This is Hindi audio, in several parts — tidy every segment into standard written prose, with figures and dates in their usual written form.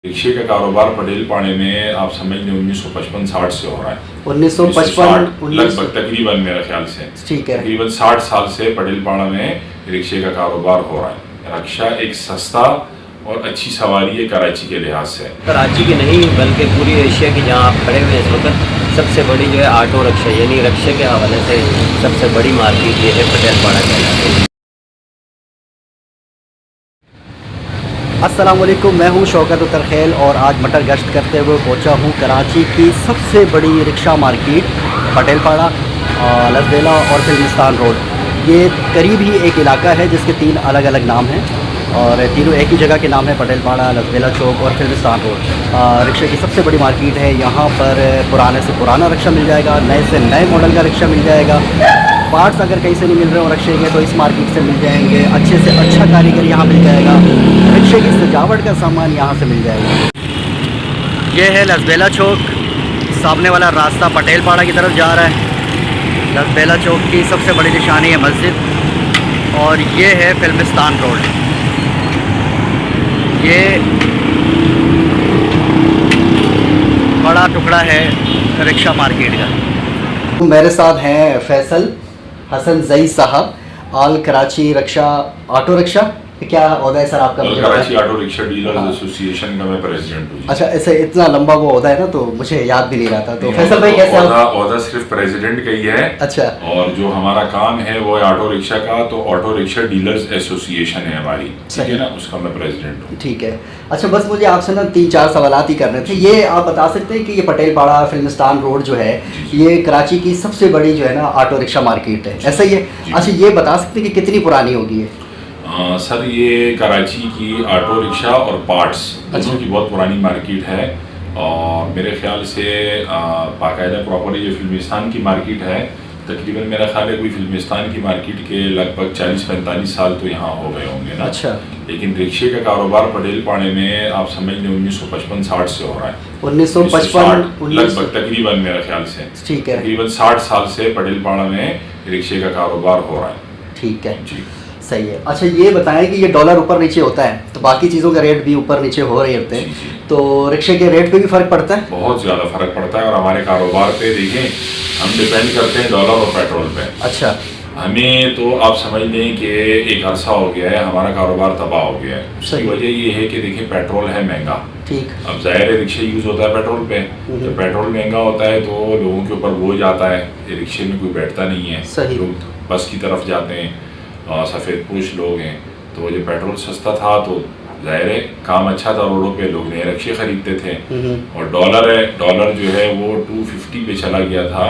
रिक्शे का कारोबार पटेलपाड़े में आप समझ लें 1955-60 से हो रहा है। 1955 लगभग तकरीबन मेरे ख्याल से ठीक है। तकरीबन 60 साल से पटेलपाड़ा में रिक्शे का कारोबार हो रहा है। रिक्शा एक सस्ता और अच्छी सवारी है कराची के लिहाज से। कराची की नहीं बल्कि पूरी एशिया की जहाँ आप खड़े हुए इस वक्त सबसे बड़ी जो है ऑटो रिक्शा यानी रिक्शे के हवाले से सबसे बड़ी मार्केट ये है पटेलपाड़ा कहलाती है। अस्सलाम वालेकुम, मैं हूं शौकत तरखेल और आज मटर गश्त करते हुए पहुंचा हूं कराची की सबसे बड़ी रिक्शा मार्केट पटेलपाड़ा, लसबेला और फिल्मिस्तान रोड। ये करीब ही एक इलाका है जिसके 3 अलग अलग नाम हैं और तीनों एक ही जगह के नाम है, पटेलपाड़ा, लसबेला चौक और फिल्मिस्तान रोड। रिक्शे की सबसे बड़ी मार्केट है। यहाँ पर पुराने से पुराना रिक्शा मिल जाएगा, नए से नए मॉडल का रिक्शा मिल जाएगा। पार्ट्स अगर कहीं से नहीं मिल रहे हो रिक्शे के तो इस मार्केट से मिल जाएंगे। अच्छे से अच्छा कारीगर यहाँ मिल जाएगा। रिक्शे की सजावट का सामान यहाँ से मिल जाएगा। ये है लसबेला चौक, सामने वाला रास्ता पटेलपाड़ा की तरफ जा रहा है। लसबेला चौक की सबसे बड़ी निशानी है मस्जिद और ये है फिल्मिस्तान रोड। ये बड़ा टुकड़ा है रिक्शा मार्केट का। मेरे साथ हैं फैसल हसन जई साहब, आल कराची रिक्शा ऑटो रिक्शा, क्या ओहदा है सर आपका? Karachi auto rickshaw dealers association का मैं प्रेसिडेंट हूँ। अच्छा, ऐसे इतना लंबा वो ओहदा है ना, तो मुझे याद भी नहीं रहा था। तो फैसल भाई कैसे? ओहदा सिर्फ प्रेसिडेंट का ही है। अच्छा। और जो हमारा काम है वो है ऑटो रिक्शा का, तो ऑटो रिक्शा डीलर्स एसोसिएशन है हमारी, ठीक है ना, उसका मैं प्रेसिडेंट हूँ। ठीक है। अच्छा, बस मुझे आपसे ना 3-4 सवालात ही करने थे। ये आप बता सकते हैं कि ये पटेलपाड़ा फिल्मिस्तान रोड जो है ये कराची की सबसे बड़ी जो है ना ऑटो रिक्शा मार्केट है, ऐसा ही है? अच्छा, ये बता सकते हैं कि कितनी पुरानी होगी ये? सर, ये कराची की ऑटो रिक्शा और पार्ट्स दोनों की बहुत पुरानी मार्केट है और मेरे ख्याल से बाकायदा प्रॉपर ये फिल्मिस्तान की मार्केट है। तकरीबन मेरा ख्याल है कोई फिल्मिस्तान की मार्केट के लगभग 40-45 साल तो यहाँ हो गए होंगे ना। अच्छा। लेकिन रिक्शे का कारोबार पटेलपाड़े में आप समझ लें 1955-60 से हो रहा है। 1955 लगभग तकरीबन मेरे ख्याल से ठीक है, तकरीबन 60 साल से पटेलपाड़ा में रिक्शे का कारोबार हो रहा है। ठीक है जी, सही है। अच्छा, ये बताएं कि ये डॉलर ऊपर नीचे होता है तो बाकी चीज़ों का रेट भी ऊपर नीचे हो रहे होते हैं, तो रिक्शे के रेट पे भी फ़र्क पड़ता है? बहुत ज़्यादा फ़र्क पड़ता है और हमारे कारोबार पे देखें हम डिपेंड करते हैं डॉलर और पेट्रोल पे। अच्छा। हमें तो आप समझ लें कि एक अरसा हो गया है हमारा कारोबार तबाह हो गया है। उसकी वजह ये है कि देखिए पेट्रोल है महंगा। ठीक। अब जाहिर है रिक्शे यूज़ होता है पेट्रोल पे, तो पेट्रोल महंगा होता है तो लोगों के ऊपर बोझ आता है। रिक्शे में कोई बैठता नहीं है, सही। लोग बस की तरफ जाते हैं, सफ़ेद पोश लोग हैं। तो जब पेट्रोल सस्ता था तो जाहिर है काम अच्छा था, रोडों पे लोग नए रिक्शे खरीदते थे। और डॉलर जो है वो 250 पे चला गया था,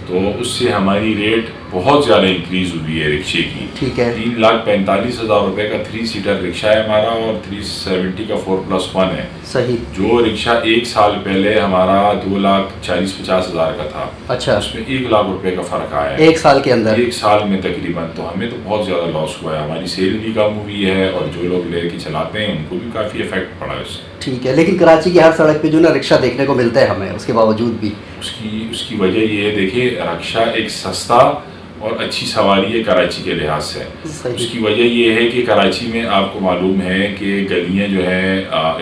तो उससे हमारी रेट बहुत ज़्यादा इंक्रीज़ हुई है रिक्शे की। ठीक है। 3,45,000 रुपये का 3 सीटर रिक्शा है हमारा और 370 का 4+1 है। सही। जो रिक्शा 1 साल पहले हमारा 2,40,50,000 का था, अच्छा, उसमें 1 लाख रुपए का फ़र्क आया है 1 साल के अंदर। 1 साल में तकरीबन। तो हमें तो बहुत ज़्यादा लॉस हुआ है, हमारी सेल भी कम हुई है और जो लोग लेके चलाते हैं उनको भी काफ़ी इफेक्ट पड़ा है उससे। ठीक है, लेकिन कराची की हर सड़क पे जो ना रिक्शा देखने को मिलता है हमें, उसके बावजूद भी उसकी वजह ये है, देखिए रिक्शा एक सस्ता और अच्छी सवारी है कराची के लिहाज से। उसकी वजह ये है कि कराची में आपको मालूम है कि गलियां जो है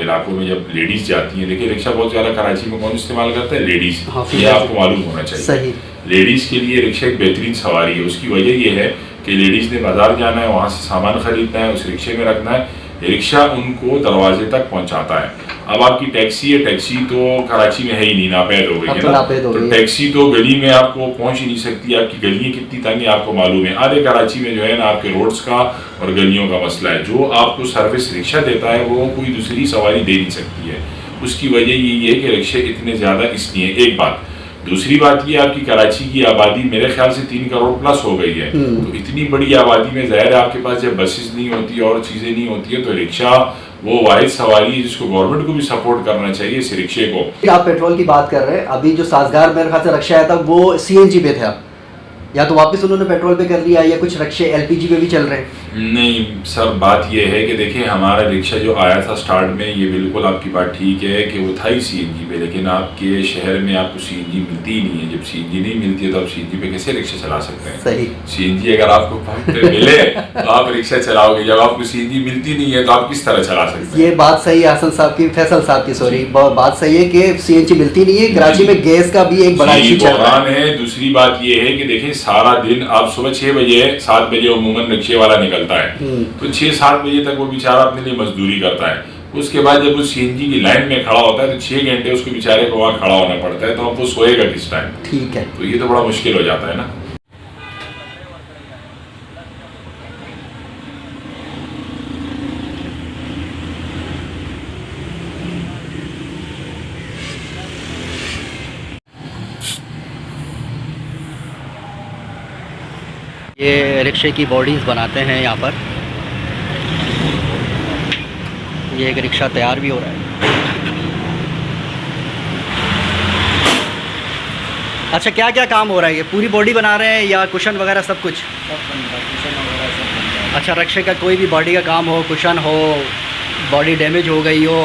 इलाकों में जब लेडीज़ जाती हैं, देखिए रिक्शा बहुत ज़्यादा कराची में कौन इस्तेमाल करता है? लेडीज़। ये आपको मालूम होना चाहिए। सही। लेडीज़ के लिए रिक्शा एक बेहतरीन सवारी है। उसकी वजह ये है कि लेडीज़ ने बाज़ार जाना है, वहाँ से सामान ख़रीदना है, उस रिक्शे में रखना है, रिक्शा उनको दरवाजे तक पहुँचाता है। अब आपकी टैक्सी है, टैक्सी तो कराची में है ही नहीं, नापैद हो गई है ना। तो टैक्सी तो गली में आपको पहुंच ही नहीं सकती। आपकी गलियां कितनी तंग है आपको मालूम है। आधे कराची में जो है ना आपके रोड्स का और गलियों का मसला है। जो आपको सर्विस रिक्शा देता है वो कोई दूसरी सवारी दे नहीं सकती है। उसकी वजह यही है कि रिक्शे इतने ज़्यादा इसलिए। एक बात। दूसरी बात ये, आपकी कराची की आबादी मेरे ख्याल से 3 करोड़ प्लस हो गई है। तो इतनी बड़ी आबादी में ज़ाहिर है आपके पास जब बसेस नहीं होती और चीज़ें नहीं होती है, तो रिक्शा वो वाहिद सवारी है जिसको गवर्नमेंट को भी सपोर्ट करना चाहिए इस रिक्शे को। आप पेट्रोल की बात कर रहे हैं, अभी जो साजगार मेरे ख्याल से रिक्शा आया था वो CNG पे था। या तो वापस उन्होंने पेट्रोल पे कर लिया या कुछ रिक्शे एलपीजी पे भी चल रहे हैं? नहीं सर, बात ये है कि देखिए हमारा रिक्शा जो आया था स्टार्ट में, ये बिल्कुल आपकी बात ठीक है कि वो था ही सीएनजी पे, लेकिन आपके शहर में आपको सीएनजी मिलती ही नहीं है। जब सीएनजी नहीं मिलती है तो आप सीएनजी पे कैसे रिक्शा चला सकते हैं? सही। सीएनजी अगर आपको पंप पे मिले तो आप रिक्शा चलाओगे, जब आपको सीएनजी मिलती नहीं है तो आप किस तरह चला सकते हैं? ये बात सही है हसन साहब की, फैसल साहब की, सॉरी, बात सही है कि सीएनजी मिलती नहीं है। कराची में गैस का भी एक बड़ा इशू चल रहा है। दूसरी बात ये है कि देखिए सारा दिन आप सुबह 6 बजे 7 बजे अमूमन रिक्शे वाला निकलता है, तो 6-7 बजे तक वो बेचारा अपने लिए मजदूरी करता है। उसके बाद जब वो सीएनजी की लाइन में खड़ा होता है तो 6 घंटे उसको बेचारे को वहाँ खड़ा होना पड़ता है, तो अब वो सोएगा किस टाइम? ठीक है, तो ये तो बड़ा मुश्किल हो जाता है ना। ये रिक्शे की बॉडीज़ बनाते हैं यहाँ पर। ये एक रिक्शा तैयार भी हो रहा है। अच्छा, क्या क्या काम हो रहा है? ये पूरी बॉडी बना रहे हैं या कुशन वगैरह सब कुछ? अच्छा, रिक्शे का कोई भी बॉडी का काम हो, कुशन हो, बॉडी डैमेज हो गई हो,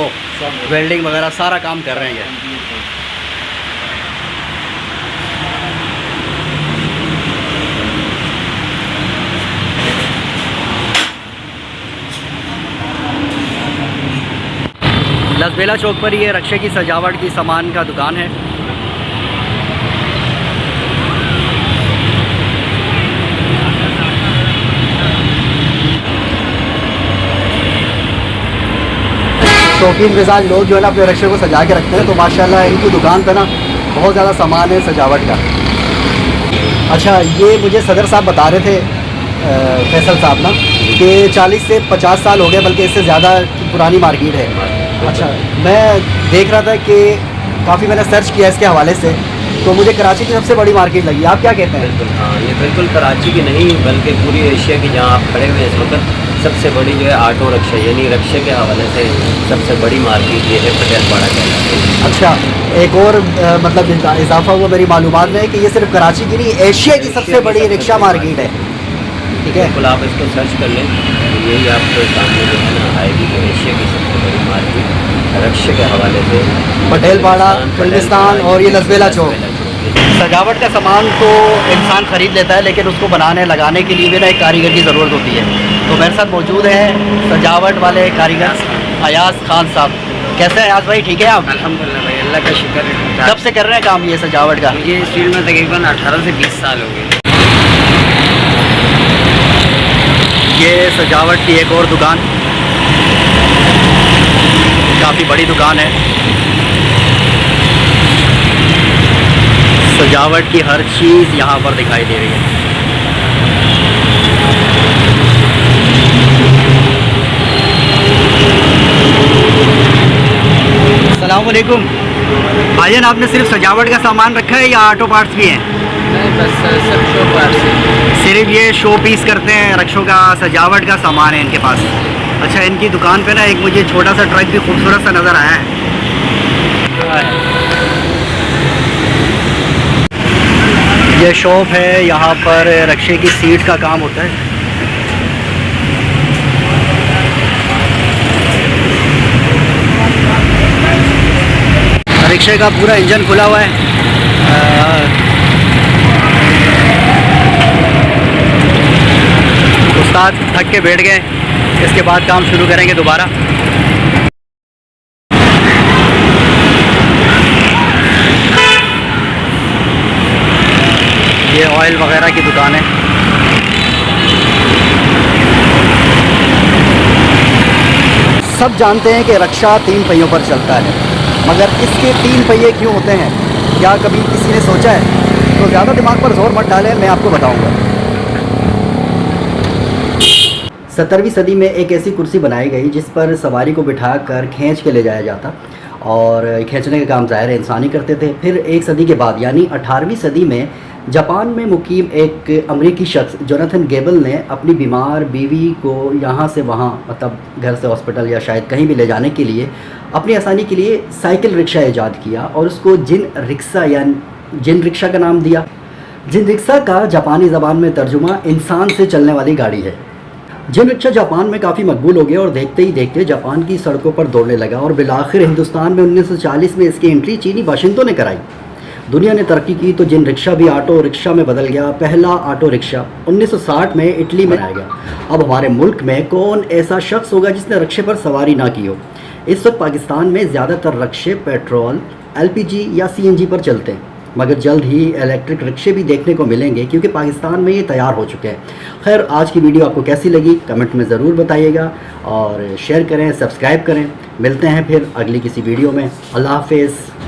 वेल्डिंग वगैरह सारा काम कर रहे हैं। लसबेला चौक पर ये रिक्शे की सजावट की सामान का दुकान है। शौकीन मिजाज लोग जो है ना अपने रिक्शे को सजा के रखते हैं, तो माशाल्लाह इनकी दुकान पे ना बहुत ज़्यादा सामान है सजावट का। अच्छा, ये मुझे सदर साहब बता रहे थे, फैसल साहब ना, कि 40 से 50 साल हो गए, बल्कि इससे ज़्यादा पुरानी मार्केट है। अच्छा, मैं देख रहा था कि काफ़ी मैंने सर्च किया इसके हवाले से, तो मुझे कराची की सबसे बड़ी मार्केट लगी। आप क्या कहते हैं? बिल्कुल, हाँ, ये बिल्कुल कराची की नहीं बल्कि पूरी एशिया की, जहाँ आप खड़े हुए इस वक्त, सबसे बड़ी जो है ऑटो रिक्शा यानी रिक्शे के हवाले से सबसे बड़ी मार्केट ये है पटेल पाड़ा कहलाती है। अच्छा, एक और मतलब इजाफा हुआ मेरी मालूमात में कि ये सिर्फ कराची की नहीं, एशिया की सबसे बड़ी रिक्शा मार्केट है। ठीक है, बिल्कुल, आप इसको सर्च कर लें तो यही आपके सामने जो है ना आएगी कि एशिया की सबसे बड़ी मार्केट रिक्शे के हवाले से पटेल पाड़ा, फिल्मिस्तान और ये लसबेला चौक। सजावट का सामान तो इंसान ख़रीद लेता है, लेकिन उसको बनाने लगाने के लिए भी ना एक कारीगर की ज़रूरत होती है। तो मेरे साथ मौजूद है सजावट वाले कारीगर अयाज खान साहब। कैसे हैं अयाज भाई, ठीक है आप? अल्हम्दुलिल्लाह भाई, अल्लाह का शुक्र है। कब से कर रहे हैं काम ये सजावट का? मुझे इस फील्ड में तकरीबन 18 से 20 साल हो गए। ये सजावट की एक और दुकान, काफ़ी बड़ी दुकान है। सजावट की हर चीज़ यहाँ पर दिखाई दे रही है। अस्सलाम वालेकुम। भाईजान, आपने सिर्फ सजावट का सामान रखा है या ऑटो पार्ट्स भी हैं? नहीं, बस सब शो पार्ट्स है। सिर्फ ये शो पीस करते हैं, रिक्शों का सजावट का सामान है इनके पास। अच्छा, इनकी दुकान पे ना एक मुझे छोटा सा ट्रक भी खूबसूरत सा नज़र आया है। ये शॉप है, यहाँ पर रिक्शे की सीट का काम होता है। रिक्शे का पूरा इंजन खुला हुआ है। उस्ताद थक के बैठ गए, इसके बाद काम शुरू करेंगे दोबारा। ये ऑयल वगैरह की दुकान है। सब जानते हैं कि रिक्शा 3 पहियों पर चलता है, मगर इसके 3 पहिए क्यों होते हैं, क्या कभी किसी ने सोचा है? तो ज़्यादा दिमाग पर जोर मत डालें, मैं आपको बताऊंगा। 17वीं सदी में एक ऐसी कुर्सी बनाई गई जिस पर सवारी को बिठाकर खींच के ले जाया जाता, और खींचने का काम ज़ाहिर इंसान ही करते थे। फिर एक सदी के बाद यानी 18वीं सदी में जापान में मुकीम एक अमरीकी शख्स जोनाथन गेबल ने अपनी बीमार बीवी को यहाँ से वहाँ, मतलब घर से हॉस्पिटल या शायद कहीं भी ले जाने के लिए अपनी आसानी के लिए साइकिल रिक्शा ईजाद किया और उसको जिन रिक्शा या जिन रिक्शा का नाम दिया। जिन रिक्शा का जापानी ज़बान में तर्जुमा इंसान से चलने वाली गाड़ी है। जिन रिक्शा जापान में काफ़ी मकबूल हो गया और देखते ही देखते जापान की सड़कों पर दौड़ने लगा और बिलाखिर हिंदुस्तान में 1940 में इसकी एंट्री चीनी बाशिंदों ने कराई। दुनिया ने तरक्की की तो जिन रिक्शा भी ऑटो रिक्शा में बदल गया। पहला ऑटो रिक्शा 1960 में इटली में आया गया। अब हमारे मुल्क में कौन ऐसा शख्स होगा जिसने रिक्शे पर सवारी ना की हो। इस वक्त पाकिस्तान में ज़्यादातर रिक्शे पेट्रोल, LPG या CNG पर चलते हैं, मगर जल्द ही इलेक्ट्रिक रिक्शे भी देखने को मिलेंगे क्योंकि पाकिस्तान में ये तैयार हो चुके हैं। खैर, आज की वीडियो आपको कैसी लगी कमेंट में ज़रूर बताइएगा और शेयर करें, सब्सक्राइब करें। मिलते हैं फिर अगली किसी वीडियो में। अल्लाह हाफिज़।